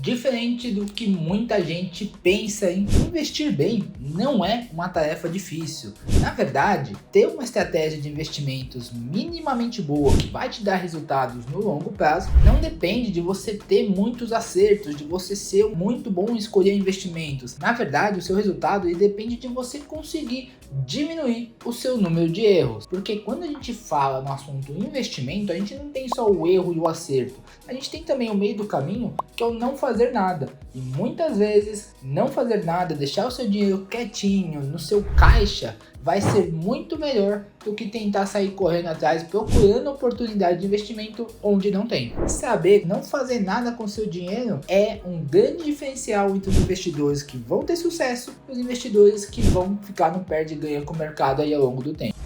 Diferente do que muita gente pensa, em investir bem não é uma tarefa difícil. Na verdade, ter uma estratégia de investimentos minimamente boa que vai te dar resultados no longo prazo não depende de você ter muitos acertos, de você ser muito bom em escolher investimentos. Na verdade, o seu resultado ele depende de você conseguir diminuir o seu número de erros. Porque quando a gente fala no assunto investimento, a gente não tem só o erro e o acerto. A gente tem também o meio do caminho, que é o não fazer nada. E muitas vezes, não fazer nada, deixar o seu dinheiro quietinho no seu caixa, vai ser muito melhor do que tentar sair correndo atrás procurando oportunidade de investimento onde não tem. Saber não fazer nada com seu dinheiro é um grande diferencial entre os investidores que vão ter sucesso e os investidores que vão ficar no perde-ganha com o mercado aí ao longo do tempo.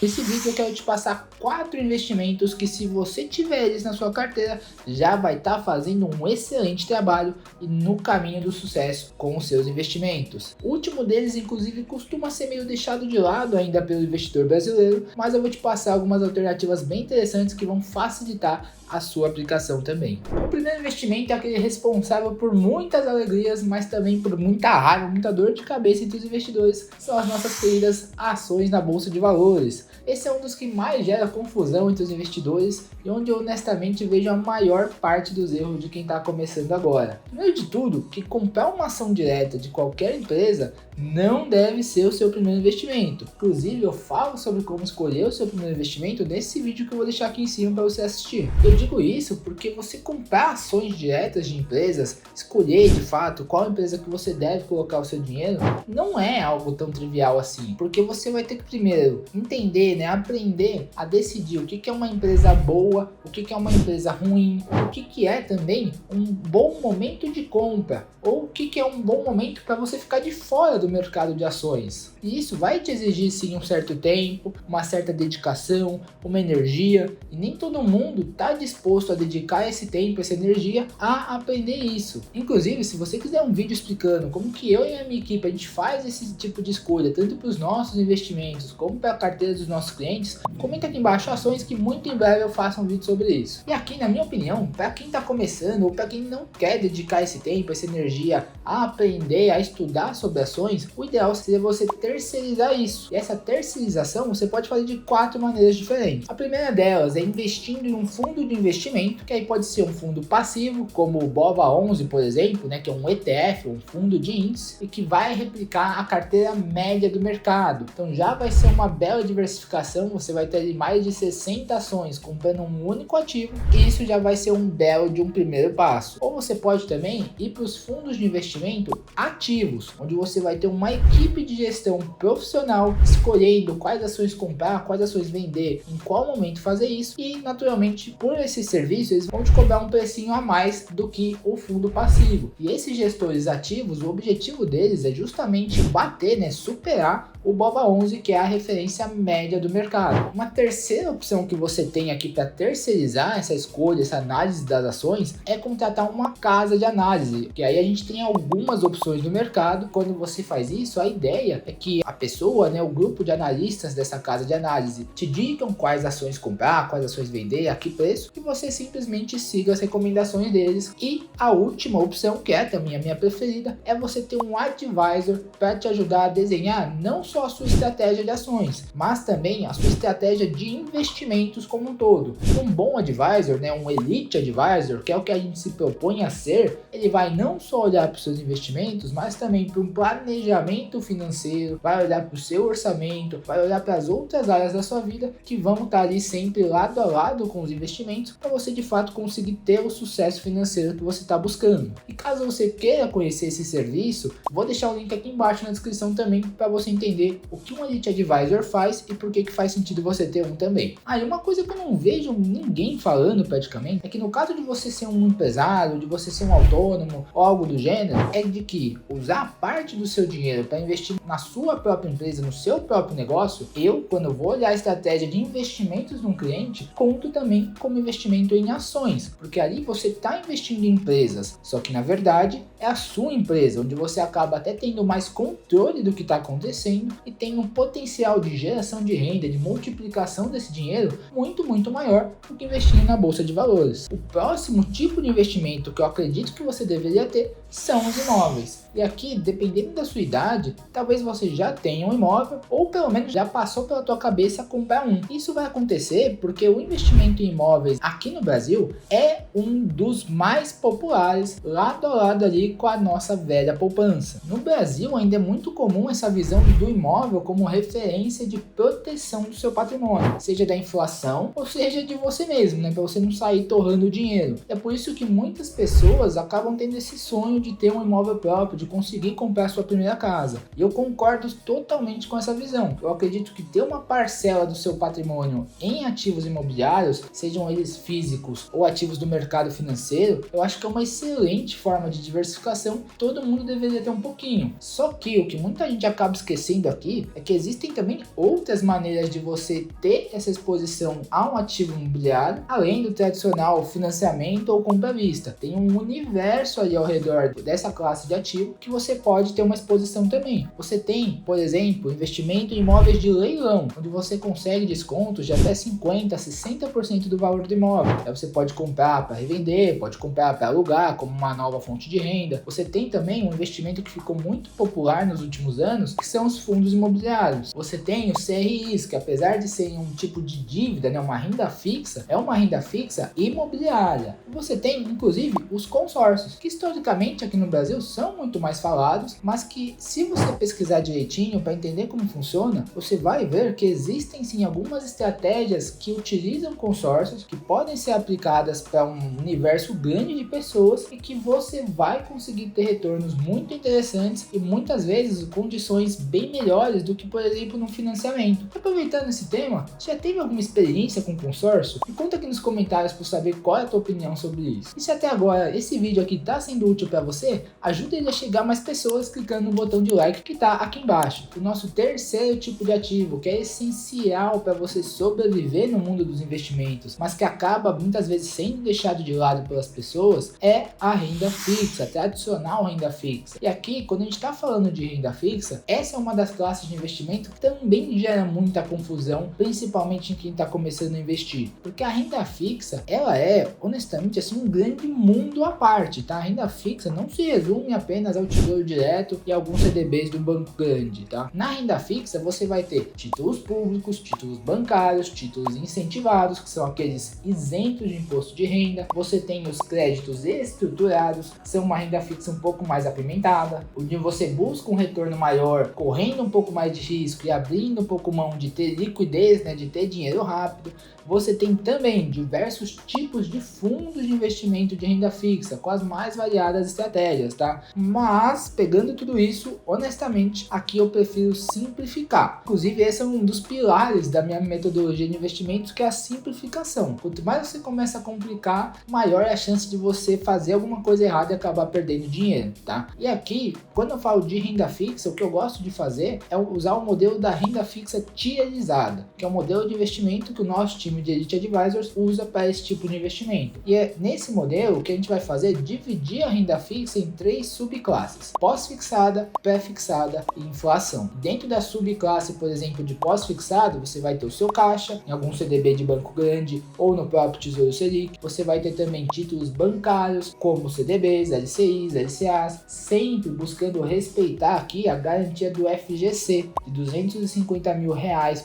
Nesse vídeo eu quero te passar 4 investimentos que, se você tiver eles na sua carteira, já vai estar fazendo um excelente trabalho e no caminho do sucesso com os seus investimentos. O último deles, inclusive, costuma ser meio deixado de lado ainda pelo investidor brasileiro, mas eu vou te passar algumas alternativas bem interessantes que vão facilitar a sua aplicação também. O primeiro investimento é aquele responsável por muitas alegrias, mas também por muita raiva, muita dor de cabeça entre os investidores, são as nossas queridas ações na bolsa de valores. Esse é um dos que mais gera confusão entre os investidores e onde eu honestamente vejo a maior parte dos erros de quem está começando agora. Primeiro de tudo, que comprar uma ação direta de qualquer empresa não deve ser o seu primeiro investimento. Inclusive, eu falo sobre como escolher o seu primeiro investimento nesse vídeo que eu vou deixar aqui em cima para você assistir. Eu digo isso porque você comprar ações diretas de empresas, escolher de fato qual empresa que você deve colocar o seu dinheiro, não é algo tão trivial assim. Porque você vai ter que primeiro entender, aprender a decidir o que é uma empresa boa, o que é uma empresa ruim, o que é também um bom momento de compra, ou o que é um bom momento para você ficar de fora do mercado de ações. E isso vai te exigir sim um certo tempo, uma certa dedicação, uma energia, e nem todo mundo está disposto a dedicar esse tempo, essa energia a aprender isso. Inclusive, se você quiser um vídeo explicando como que eu e a minha equipe a gente faz esse tipo de escolha, tanto para os nossos investimentos como para a carteira dos nossos clientes, comenta aqui embaixo ações que muito em breve eu faço um vídeo sobre isso. E aqui, na minha opinião, para quem está começando ou para quem não quer dedicar esse tempo, essa energia a aprender, a estudar sobre ações, o ideal seria você terceirizar isso. E essa terceirização você pode fazer de 4 maneiras diferentes. A primeira delas é investindo em um fundo de investimento, que aí pode ser um fundo passivo, como o BOVA11, por exemplo, que é um ETF, um fundo de índice, e que vai replicar a carteira média do mercado. Então já vai ser uma bela diversificação, você vai ter mais de 60 ações comprando um único ativo, e isso já vai ser um belo de um primeiro passo. Ou você pode também ir para os fundos de investimento ativos, onde você vai ter uma equipe de gestão profissional escolhendo quais ações comprar, quais ações vender, em qual momento fazer isso, e naturalmente por esse serviço eles vão te cobrar um precinho a mais do que o fundo passivo. E esses gestores ativos, o objetivo deles é justamente bater, superar o BOVA11, que é a referência média do mercado. Uma terceira opção que você tem aqui para terceirizar essa escolha, essa análise das ações, é contratar uma casa de análise, que aí a gente tem algumas opções no mercado. Quando você faz isso, a ideia é que a pessoa, o grupo de analistas dessa casa de análise te digam quais ações comprar, quais ações vender, a que preço, e você simplesmente siga as recomendações deles. E a última opção, que é também a minha preferida, é você ter um advisor para te ajudar a desenhar não só a sua estratégia de ações, mas também a sua estratégia de investimentos como um todo. Um bom advisor, um elite advisor, que é o que a gente se propõe a ser, ele vai não só olhar para os seus investimentos, mas também para um planejamento financeiro, vai olhar para o seu orçamento, vai olhar para as outras áreas da sua vida que vão estar ali sempre lado a lado com os investimentos, para você de fato conseguir ter o sucesso financeiro que você está buscando. E caso você queira conhecer esse serviço, vou deixar o link aqui embaixo na descrição também para você entender o que um Elite Advisor faz e por que faz sentido você ter um também. E uma coisa que eu não vejo ninguém falando praticamente é que no caso de você ser um empresário, de você ser um autônomo ou algo do gênero, é de que usar parte do seu dinheiro para investir na sua própria empresa, no seu próprio negócio, quando eu vou olhar a estratégia de investimentos de um cliente, conto também como investimento em ações, porque ali você está investindo em empresas, só que na verdade é a sua empresa, onde você acaba até tendo mais controle do que está acontecendo e tem um potencial de geração de renda, de multiplicação desse dinheiro muito maior do que investir na bolsa de valores. O próximo tipo de investimento que eu acredito que você deveria ter são os imóveis. E aqui, dependendo da sua idade, talvez você já tenha um imóvel ou pelo menos já passou pela tua cabeça comprar um. Isso vai acontecer porque o investimento em imóveis aqui no Brasil é um dos mais populares, lado a lado ali com a nossa velha poupança. No Brasil ainda é muito comum essa visão do imóvel como referência de proteção do seu patrimônio, seja da inflação ou seja de você mesmo, né, para você não sair torrando o dinheiro. É por isso que muitas pessoas acabam tendo esse sonho de ter um imóvel próprio, de conseguir comprar sua primeira casa. E eu concordo totalmente com essa visão. Eu acredito que ter uma parcela do seu patrimônio em ativos imobiliários, sejam eles físicos ou ativos do mercado financeiro, eu acho que é uma excelente forma de diversificação. Todo mundo deveria ter um pouquinho. Só que o que muita gente acaba esquecendo aqui é que existem também outras maneiras de você ter essa exposição a um ativo imobiliário, além do tradicional financiamento ou compra à vista. Tem um universo ali ao redor dessa classe de ativo que você pode ter uma exposição também. Você tem, por exemplo, investimento em imóveis de leilão, onde você consegue descontos de até 50% a 60% do valor do imóvel. Aí você pode comprar para revender, pode comprar para alugar como uma nova fonte de renda. Você tem também um investimento que ficou muito popular nos últimos anos, que são os fundos imobiliários. Você tem os CRIs, que apesar de serem um tipo de dívida, né, uma renda fixa, é uma renda fixa imobiliária. Você tem, inclusive, os consórcios, que historicamente aqui no Brasil são muito mais falados, mas que se você pesquisar direitinho para entender como funciona, você vai ver que existem sim algumas estratégias que utilizam consórcios, que podem ser aplicadas para um universo grande de pessoas e que você vai conseguir ter retornos muito interessantes e muitas vezes condições bem melhores do que, por exemplo, no financiamento. Aproveitando esse tema, você já teve alguma experiência com consórcio? Me conta aqui nos comentários para saber qual é a tua opinião sobre isso. E se até agora esse vídeo aqui está sendo útil para você, ajuda ele a chegar a mais pessoas clicando no botão de like que está aqui embaixo. O nosso terceiro tipo de ativo, que é essencial para você sobreviver no mundo dos investimentos, mas que acaba muitas vezes sendo deixado de lado pelas pessoas, é a renda fixa, a tradicional renda fixa. E aqui, quando a gente está falando de renda fixa, essa é uma das classes de investimento que também gera muita confusão, principalmente em quem está começando a investir. Porque a renda fixa, ela é, honestamente, assim, um grande mundo à parte, tá? A renda fixa não se resume apenas ao tesouro direto e alguns CDBs do banco grande, tá? Na renda fixa, você vai ter títulos públicos, títulos bancários, títulos incentivados, que são aqueles isentos de imposto de renda. Você tem os créditos estruturados, que são uma renda fixa um pouco mais apimentada, onde você busca um retorno maior, correndo um pouco mais de risco e abrindo um pouco mão de ter liquidez, né, de ter dinheiro rápido. Você tem também diversos tipos de fundos de investimento de renda fixa, com as mais variadas estratégias, tá? Mas, pegando tudo isso, honestamente, aqui eu prefiro simplificar. Inclusive, esse é um dos pilares da minha metodologia de investimentos, que é a simplificação. Quanto mais você começa a complicar, maior é a chance de você fazer alguma coisa errada e acabar perdendo dinheiro, tá? E aqui, quando eu falo de renda fixa, o que eu gosto de fazer é usar o modelo da renda fixa tierizada, que é um modelo de investimento que o nosso time de Elite Advisors usa para esse tipo de investimento. E é nesse modelo que a gente vai fazer dividir a renda fixa em 3 subclasses: pós-fixada, pré-fixada e inflação. Dentro da subclasse, por exemplo, de pós-fixado, você vai ter o seu caixa em algum CDB de banco grande ou no próprio Tesouro Selic. Você vai ter também títulos bancários como CDBs, LCIs, LCAs, sempre buscando respeitar aqui a garantia do FGC de R$250 mil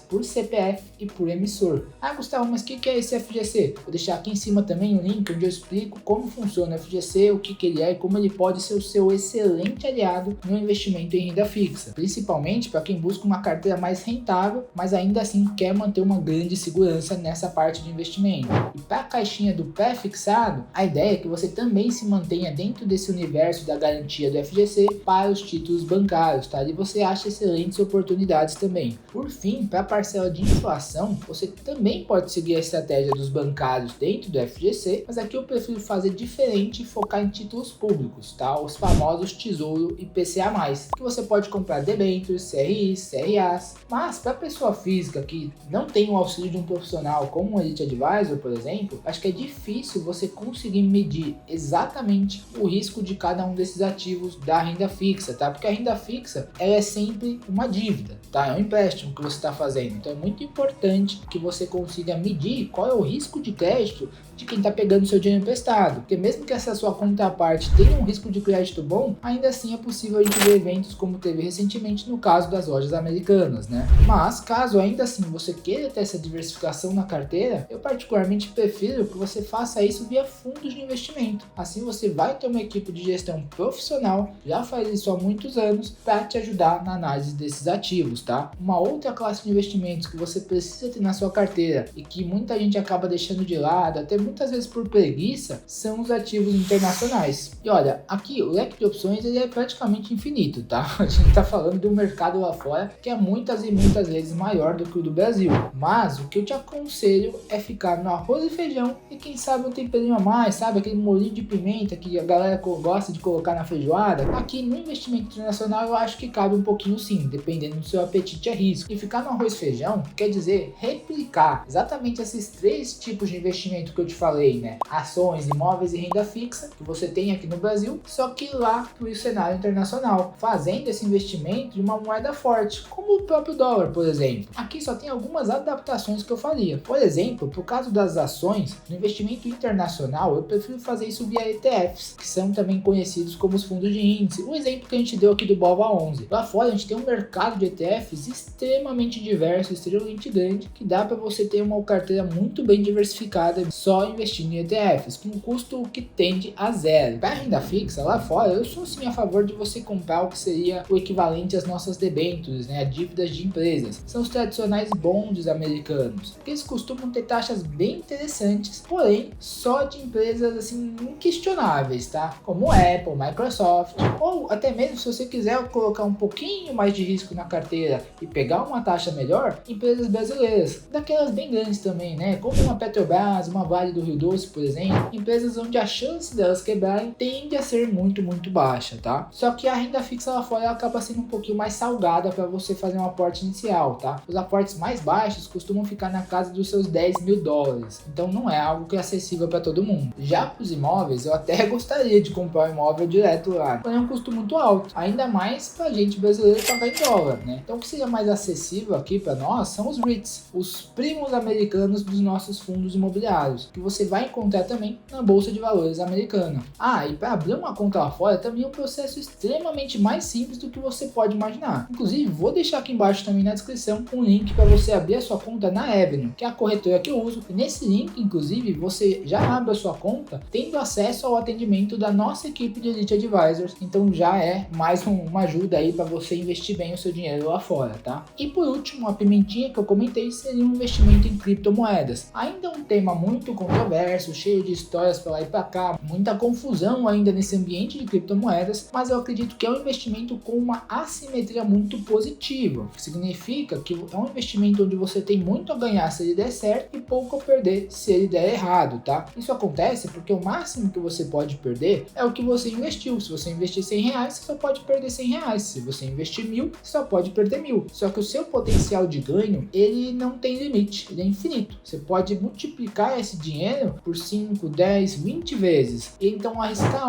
por CPF e por emissor. Ah, Gustavo, mas o que é esse FGC? Vou deixar aqui em cima também um link onde eu explico como funciona o FGC, o que ele é e como ele pode ser o seu excelente aliado no investimento em renda fixa, principalmente para quem busca uma carteira mais rentável, mas ainda assim quer manter uma grande segurança nessa parte de investimento. E para a caixinha do pré-fixado, a ideia é que você também se mantenha dentro desse universo da garantia do FGC para os títulos bancários, tá? E você acha excelentes oportunidades também. Por fim, para a parcela de inflação, você também pode seguir a estratégia dos bancários dentro do FGC, mas aqui eu prefiro fazer diferente e focar em títulos públicos, tá? Os famosos Tesouro e PCA+, que você pode comprar debêntures, CRIs, CRAs, mas para a pessoa física que não tem o auxílio de um profissional como um Elite Advisor, por exemplo, acho que é difícil você conseguir medir exatamente o risco de cada um desses ativos da renda fixa, tá? Porque a renda fixa, ela é sempre uma dívida, tá? É um empréstimo que você está está fazendo. Então é muito importante que você consiga medir qual é o risco de crédito de quem está pegando seu dinheiro emprestado, porque mesmo que essa sua contraparte tenha um risco de crédito bom, ainda assim é possível a gente ver eventos como teve recentemente no caso das lojas americanas, né? Mas caso ainda assim você queira ter essa diversificação na carteira, eu particularmente prefiro que você faça isso via fundos de investimento. Assim você vai ter uma equipe de gestão profissional, já faz isso há muitos anos, para te ajudar na análise desses ativos, tá? Uma outra classe de investimentos que você precisa ter na sua carteira e que muita gente acaba deixando de lado, até muitas vezes por preguiça, são os ativos internacionais. E olha, aqui o leque de opções ele é praticamente infinito, tá? A gente tá falando de um mercado lá fora que é muitas e muitas vezes maior do que o do Brasil. Mas o que eu te aconselho é ficar no arroz e feijão e quem sabe um temperinho a mais, sabe? Aquele molhinho de pimenta que a galera gosta de colocar na feijoada. Aqui no investimento internacional eu acho que cabe um pouquinho sim, dependendo do seu apetite a risco. E ficar no arroz e feijão quer dizer replicar exatamente esses três tipos de investimento que eu te falei, né? Ações, imóveis e renda fixa, que você tem aqui no Brasil, só que lá no cenário internacional, fazendo esse investimento de uma moeda forte, como o próprio dólar, por exemplo. Aqui só tem algumas adaptações que eu faria. Por exemplo, por caso das ações, no investimento internacional, eu prefiro fazer isso via ETFs, que são também conhecidos como os fundos de índice. O exemplo que a gente deu aqui do BOVA11. Lá fora a gente tem um mercado de ETFs extremamente diverso, extremamente grande, que dá para você ter uma carteira muito bem diversificada só investindo em ETFs, com um custo que tende a zero. Para renda fixa, lá fora, eu sou sim a favor de você comprar o que seria o equivalente às nossas debêntures, né, dívidas de empresas. São os tradicionais bonds americanos, que eles costumam ter taxas bem interessantes, porém só de empresas assim inquestionáveis, tá? Como Apple, Microsoft, ou até mesmo se você quiser colocar um pouquinho mais de risco na carteira e pegar uma taxa melhor, empresas brasileiras, daquelas bem grandes também, né? Como uma Petrobras, uma Vale do Rio Doce, por exemplo, empresas onde a chance delas quebrarem tende a ser muito baixa, tá? Só que a renda fixa lá fora ela acaba sendo um pouquinho mais salgada para você fazer um aporte inicial, tá? Os aportes mais baixos costumam ficar na casa dos seus 10 mil dólares, então não é algo que é acessível para todo mundo. Já para os imóveis, eu até gostaria de comprar um imóvel direto lá, porém é um custo muito alto, ainda mais para gente brasileira pagar em dólar, né? Então o que seria mais acessível aqui para nós são os REITs, os primos americanos dos nossos fundos imobiliários, que você vai encontrar também na Bolsa de Valores americana. Ah, e para abrir uma conta lá fora também é um processo extremamente mais simples do que você pode imaginar. Inclusive, vou deixar aqui embaixo também na descrição um link para você abrir a sua conta na Avenue, que é a corretora que eu uso. E nesse link, inclusive, você já abre a sua conta tendo acesso ao atendimento da nossa equipe de Elite Advisors. Então já é mais uma ajuda aí para você investir bem o seu dinheiro lá fora, tá? E por último, a pimentinha que eu comentei seria um investimento em criptomoedas. Ainda um tema muito controverso, cheio de histórias para lá e para cá, muita confusão ainda nesse ambiente de criptomoedas, mas eu acredito que é um investimento com uma assimetria muito positiva, que significa que é um investimento onde você tem muito a ganhar se ele der certo e pouco a perder se ele der errado, tá? Isso acontece porque o máximo que você pode perder é o que você investiu. Se você investir 100 reais, você só pode perder 100 reais. Se você investir 1.000, você só pode perder 1.000. Só que o seu potencial de ganho, ele não tem limite, ele é infinito. Você pode multiplicar esse dinheiro por 5, 10, 20 vezes. Então arriscar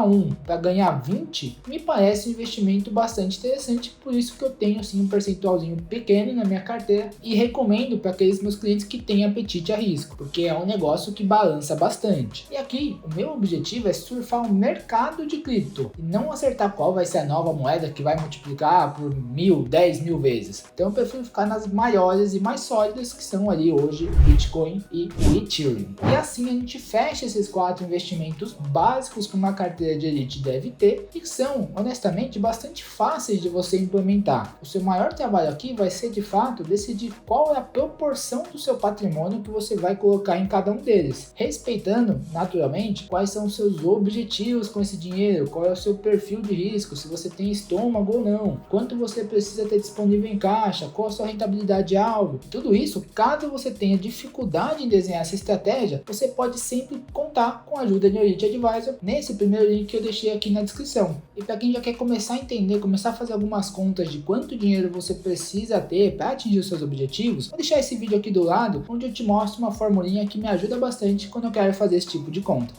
para ganhar 20 me parece um investimento bastante interessante, por isso que eu tenho assim um percentualzinho pequeno na minha carteira e recomendo para aqueles meus clientes que têm apetite a risco, porque é um negócio que balança bastante. E aqui o meu objetivo é surfar o mercado de cripto e não acertar qual vai ser a nova moeda que vai multiplicar por 1.000, 10.000 vezes. Então eu prefiro ficar nas maiores e mais sólidas, que são ali hoje o Bitcoin e o Ethereum. E assim a gente fecha esses 4 investimentos básicos que uma carteira de elite deve ter e que são, honestamente, bastante fáceis de você implementar. O seu maior trabalho aqui vai ser, de fato, decidir qual é a proporção do seu patrimônio que você vai colocar em cada um deles, respeitando, naturalmente, quais são os seus objetivos com esse dinheiro, qual é o seu perfil de risco, se você tem estômago ou não, quanto você precisa ter disponível em caixa, qual a sua rentabilidade alvo. Tudo isso, caso você tenha dificuldade em desenhar essa estratégia, você pode sempre contar com a ajuda de Elite Advisor nesse primeiro link que eu deixei aqui na descrição. E para quem já quer começar a entender, começar a fazer algumas contas de quanto dinheiro você precisa ter para atingir os seus objetivos, vou deixar esse vídeo aqui do lado, onde eu te mostro uma formulinha que me ajuda bastante quando eu quero fazer esse tipo de conta.